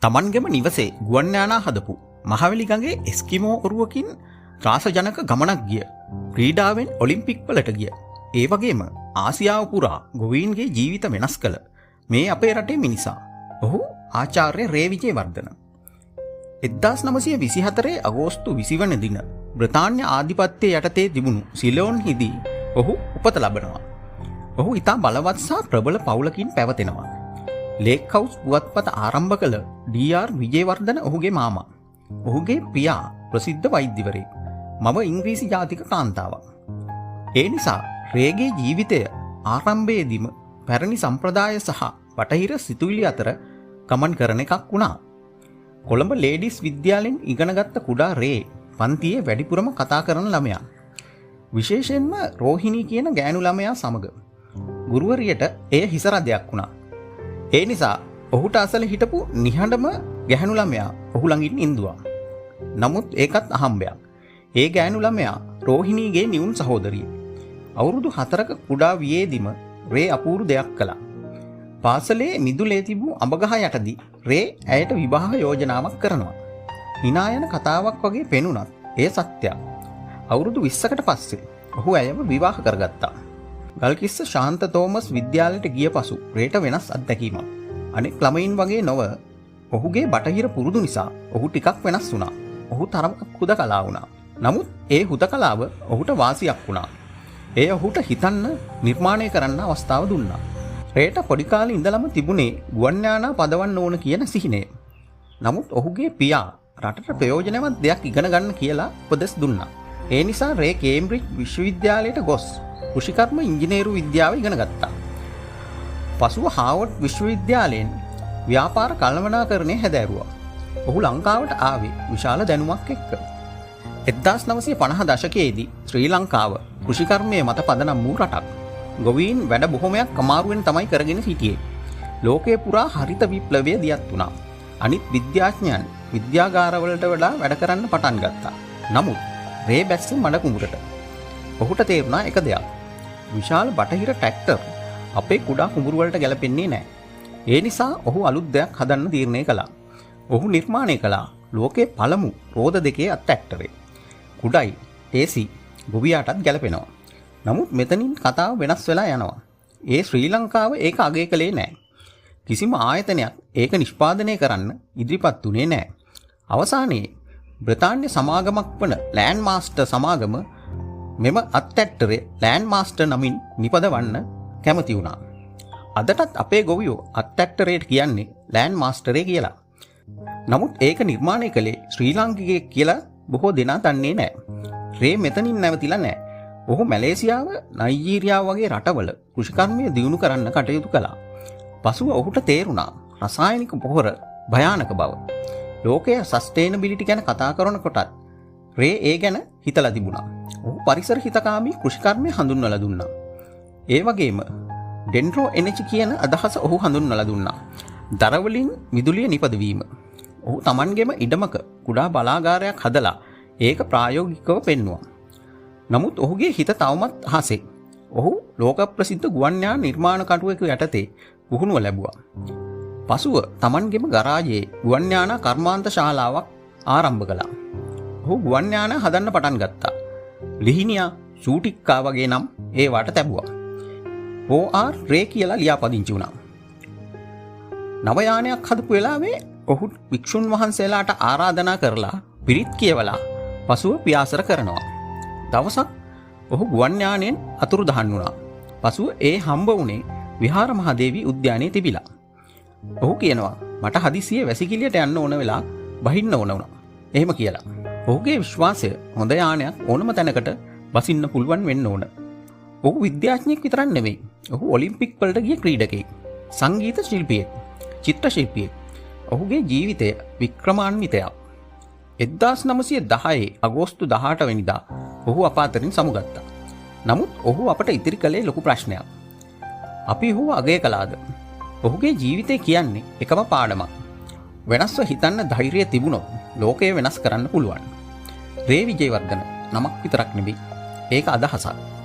තමන්ගෙම නිවසේ ගුවන් යානා හදපු මහවැලි ගඟේ එස්කිමෝ ඔරුවකින් ත්‍රාසජනක ගමනක් ගිය. ක්‍රීඩාවෙන් ඔලිම්පික් වලට ගිය. ඒ වගේම ආසියාව පුරා ගොවීන්ගේ ජීවිත වෙනස් කළ මේ අපේ රටේ මිනිසා. ඔහු ආචාර්ය රේ විජේවර්ධන. 1924 අගෝස්තු 20 වන දින බ්‍රිතාන්‍ය ආධිපත්‍ය යටතේ තිබුණු සිලෝන්හිදී ඔහු උපත ලබනවා. ඔහු ඉතා බලවත් සහ ප්‍රබල පවුලකින් පැවතෙනවා. ලේක් හවුස් පුවත්පත ආරම්භ කළ ඩී.ආර්. විජේවර්ධන ඔහුගේ මාමා. ඔහුගේ පියා ප්‍රසිද්ධ වෛද්‍යවරයෙක්. මව ඉංග්‍රීසි ජාතික කාන්තාවක්. ඒ නිසා රේගේ ජීවිතය ආරම්භයේදීම පැරණි සම්ප්‍රදාය සහ බටහිර සිතුවිලි අතර ගමන් කරන එකක් වුණා. කොළඹ ලේඩිස් විද්‍යාලයෙන් ඉගෙනගත්ත කුඩා රේ පන්තියේ වැඩිපුරම කතා කරන ළමයා. විශේෂයෙන්ම රෝහිණී කියන ගෑනු ළමයා සමග. ගුරුවරියට එය හිසරදයක් වුණා. ඒ නිසා ඔහුට අසල හිටපු නිහඬම ගැහැණු ළමයා ඔහු ළඟින් ඉඳුවා. නමුත් ඒකත් අහම්බයක්. ඒ ගැහැණු ළමයා රෝහිණීගේ නිවුන් සහෝදරිය. අවුරුදු 4ක කුඩා වියේදීම රේ අපූරු දෙයක් කළා. පාසලේ මිදුලේ තිබූ අඹගහ යටදී රේ ඇයට විවාහ යෝජනාවක් කරනවා. hina යන කතාවක් වගේ පෙනුනත් ඒ සත්‍යයක්. අවුරුදු 20කට පස්සේ ඔහු ඇයව විවාහ කරගත්තා. ගල්කිස්ස ශාන්ත තෝමස් විද්‍යාලයට ගිය පසු රේට වෙනස් අත්දැකීමක්. අනෙක් ළමයින් වගේ නොව ඔහුගේ බටහිර පුරුදු නිසා ඔහු ටිකක් වෙනස් වුණා. ඔහු තරමක් හුදකලා වුණා. නමුත් ඒ හුදකලාව ඔහුට වාසියක් වුණා. ඒ ඔහුට හිතන්න නිර්මාණය කරන්න අවස්ථාව දුන්නා. රේට පොඩි කාලේ ඉඳලම තිබුණේ ගුවන් යානා පදවන්න ඕන කියන සිහිනය. නමුත් ඔහුගේ පියා රටට ප්‍රයෝජනවත් දෙයක් ඉගෙන ගන්න කියලා උපදෙස් දුන්නා. ඒ නිසා රේ කේම්බ්‍රිජ් විශ්වවිද්‍යාලයට ගොස් කෘෂිකර්ම ඉංජිනේරු විද්‍යාව ඉගෙන ගත්තා. පසුව හාවර්ඩ් විශ්වවිද්‍යාලයෙන් ව්‍යාපාර කළමනාකරණය හැදෑරුවා. ඔහු ලංකාවට ආවේ විශාල දැනුමක් එක්ක. 1950 දශකයේදී ශ්‍රී ලංකාව කෘෂිකර්මයේ මත පදනම් වූ රටක්. ගොවීන් වැඩ බොහොමයක් අමාරුවෙන් තමයි කරගෙන සිටියේ. ලෝකේ පුරා හරිත විප්ලවය දියත් වුණා. අනිත් විද්‍යාඥයන් විද්‍යාගාරවලට වඩා වැඩ කරන්න පටන් ගත්තා. නමුත් රේ බැස්සේ මඩ කුඹුරට. ඔහුට තේරුණා එක දෙයක්. විශාල බටහිර ට්‍රැක්ටර් අපේ කුඩා කුඹුරු වලට ගැලපෙන්නේ නැහැ. ඒ නිසා ඔහු අලුත් දෙයක් හදන්න තීරණය කළා. ඔහු නිර්මාණය කළා ලෝකේ පළමු රෝද දෙකේ අත් ට්‍රැක්ටරේ. කුඩයි AC ගොවියාටත් ගැලපෙනවා. නමුත් මෙතනින් කතාව වෙනස් වෙලා යනවා. ඒ ශ්‍රී ලංකාව ඒක අගය කළේ නැහැ. කිසිම ආයතනයක් ඒක නිෂ්පාදනය කරන්න ඉදිරිපත් උනේ නැහැ. අවසානයේ බ්‍රිතාන්‍ය සමාගමක් වන ලෑන්ඩ් මාස්ටර් සමාගම මෙම අත් ට්‍රැක්ටරේ ලෑන්ඩ් මාස්ටර් නමින් නිපදවන්න කැමති වුණා. අදටත් අපේ ගොවියෝ අත් ට්‍රැක්ටරේට කියන්නේ ලෑන්ඩ් මාස්ටරේ කියලා. නමුත් ඒක නිර්මාණය කළේ ශ්‍රී ලාංකිකයෙක් කියලා බොහෝ දෙනා දන්නේ නැහැ. රේ මෙතනින් නැවතිලා නැහැ. ඔහු මැලේසියාව, නයිජීරියාව වගේ රටවල කෘෂිකර්මය දියුණු කරන්න කටයුතු කළා. පසුව ඔහුට තේරුණා රසායනික පොහොර භයානක බව. ලෝකයේ සස්ටේනබිලිටි ගැන කතා කරනකොටත් රේ ඒ ගැන හිතලා තිබුණා. ඔහු පරිසර හිතකාමී කෘෂිකර්මය හඳුන්වලා දුන්නා. ඒ වගේම ඩෙන්ඩ්‍රෝ එනර්ජි කියන අදහස ඔහු හඳුන්වලා දුන්නා. දරවලින් මිදුලිය නිපදවීම. ඔහු Tamanගෙම ඉඩමක කුඩා බලාගාරයක් හදලා ඒක ප්‍රායෝගිකව පෙන්වුවා. නමුත් ඔහුගේ හිත තවමත් අහසේ. ඔහු ලෝක ප්‍රසිද්ධ ගුවන් යාන නිර්මාණ කටුවෙකු යටතේ පුහුණුව ලැබුවා. පසුව Tamanගෙම ගරාජයේ ගුවන් යාන කර්මාන්ත ශාලාවක් ආරම්භ කළා. ඔහු ගුවන් යාන හදන්න පටන් ගත්තා. ලිහිනියා, ෂූටික්කා වගේ නම් ඒවට තැබුවා. OR රේ කියලා ලියාපදිංචි වුණා. නව යානයක් හදපු වෙලාවේ ඔහු වික්ෂුන් වහන්සේලාට ආරාධනා කරලා පිරිත් කියවලා පසුව පියාසර කරනවා. දවසක් ඔහු ගුවන් යානයෙන් අතුරුදහන් වුණා. පසුව ඒ හම්බ වුණේ විහාර මහදේවී උද්‍යානයේ තිබිලා. ඔහු කියනවා මට හදිසියෙ වැසිකිළියට යන්න ඕන වෙලා බහින්න ඕන වුණා. එහෙම කියලා. ඔහුගේ විශ්වාසය හොඳ යානයක් ඕනම තැනකට බසින්න පුළුවන් වෙන්න ඕන. ඔහු විද්‍යාඥයෙක් විතරක් නෙවෙයි. ඔහු ඔලිම්පික් වලට ගිය ක්‍රීඩකයෙක්. සංගීත ශිල්පියෙක්. චිත්‍ර ශිල්පියෙක්. ඔහුගේ ජීවිතය වික්‍රමාන්විතයක්. 1910 අගෝස්තු 18 වෙනිදා ඔහු අප අතරින් සමුගත්තා. නමුත් ඔහු අපට ඉතිරි කළේ ලොකු ප්‍රශ්නයක්. අපි ඔහුව අගය කළාද? ඔහුගේ ජීවිතය කියන්නේ එකම පාඩමක්. වෙනස්ව හිතන්න ධෛර්යය තිබුණොත් ලෝකය වෙනස් කරන්න පුළුවන්. රේ විජේවර්ධන නමක් විතරක් නෙවෙයි. ඒක අදහසක්.